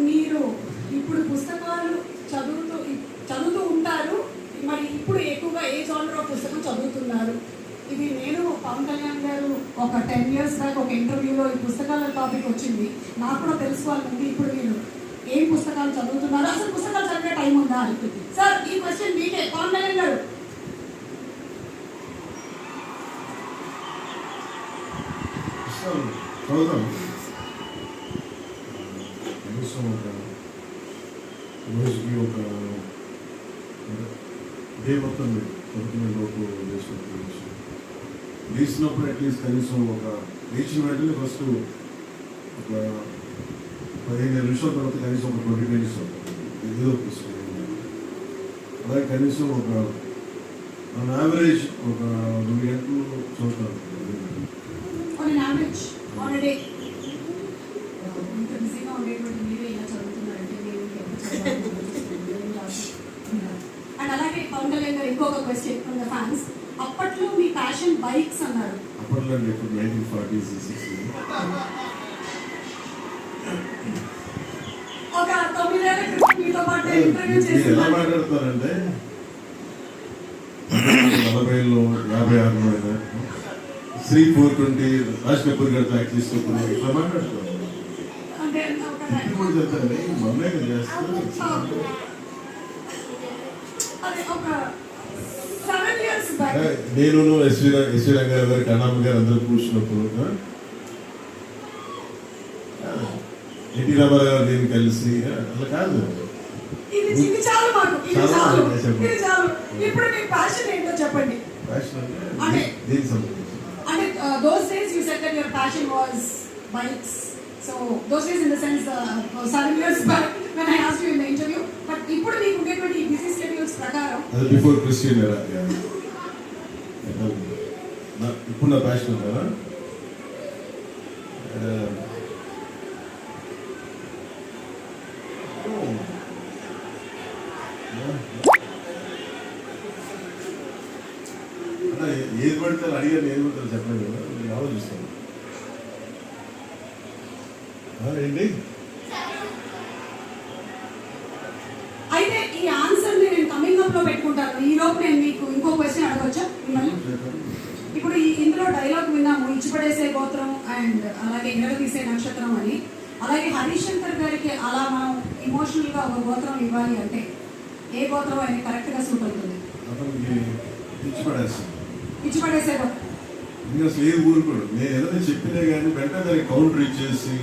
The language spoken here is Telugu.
మీరు ఇప్పుడు పుస్తకాలు చదువుతూ ఉంటారు, మరి ఇప్పుడు ఎక్కువగా ఏ జోనర్ పుస్తకం చదువుతున్నారు? ఇది నేను పవన్ కళ్యాణ్ గారు ఒక 10 years బ్యాక్ ఒక ఇంటర్వ్యూలో ఈ పుస్తకాల టాపిక్ వచ్చింది, నాకు కూడా తెలుసుకోవాలండి. ఇప్పుడు మీరు ఏం పుస్తకాలు చదువుతున్నారు, అసలు పుస్తకాలు చదివే టైం ఉందా? సార్ ఈ క్వశ్చన్ మీకే, పవన్ కళ్యాణ్ గారు. చదువుతాం కనీసం ఒక రోజుకి ఒక డే మొత్తం పడుకునే లోపు లేచినప్పుడు అట్లీస్ట్ కనీసం ఒక లేచిన వెంటనే ఫస్ట్ ఒక 15 నిమిషాల తర్వాత కనీసం ఒక 20 minutes ఏదో పుస్తకం, అలాగే కనీసం ఒక ఆన్ యావరేజ్ ఒక 2 గంటలు చదువుతాను. అండ్ అలాగే పవన్ కళ్యాణ్ గారు ఇంకొక క్వశ్చన్ ఫ్రమ్ ద ఫ్యాన్స్. అప్పట్లో మీ ప్యాషన్ బైక్స్ అన్నారు. అప్పట్లో ఇప్పుడు 1940s 60s ఒక 9 ఏళ్ల క్రితం మీతో పాటు ఇంటర్వ్యూ చేసి ఎలా మాట్లాడతారంటే 40లో 56లో అయినా శ్రీ 420 రాజ్ కపూర్ గారితో యాక్ట్ చేసినప్పుడు ఇట్లా మాట్లాడుతారు. అంటే ఇప్పుడు కూడా చెప్తాను మొన్నే చేస్తారు. నేను ఎస్వి రంగారావు గారు, కన్నామ్మ గారు అందరూ కూర్చున్నప్పుడు ఎన్టీ రామారావు గారు నేను కలిసి అట్లా కాదు. ఇప్పుడు మీ ప్యాషన్ ఏంటో చెప్పండి. ప్యాషన్ అంటే దేనికి సంబంధించి? అంటే those days you said that your passion was bikes. So those days in the sense 7 years back when I asked you in the interview. But ఇప్పుడు మీకు ఉండేటువంటి బిజీ షెడ్యూల్స్ ప్రకారం అది బిఫోర్ క్రిస్టియన్ ఎరా. ఇప్పుడు నా ప్యాషన్ కదా ఏది పడతారు అడిగారు, ఏది పడతారు చెప్పలేదు కదా, నేను ఆలోచిస్తాను. ఏంటి అయితే ఈ ఆన్సర్ నేను కమింగ్ అప్ లో పెట్టుకుంటాను. ఈ లోపు నేను మీకు ఇంకో క్వశ్చన్ అడగొచ్చా మిమ్మల్ని? ఇప్పుడు ఇందులో డైలాగ్ విన్నాము, ఇచ్చిపడేసే గోత్రం అండ్ అలాగే తీసే నక్షత్రం అని. అలాగే హరీష్ శంకర్ గారికి అలా మనం ఇమోషనల్ గా ఒక గోత్రం ఇవ్వాలి అంటే ఏ గోత్రం ఆయన కరెక్ట్ గా సూట్ అవుతుంది? ఇచ్చిపడేసే గోత్రం. ఇంకా అసలు ఏ ఊరుకోడు. నేను ఏదైనా చెప్పినా కానీ వెంటనే దానికి కౌంటర్ ఇచ్చేసి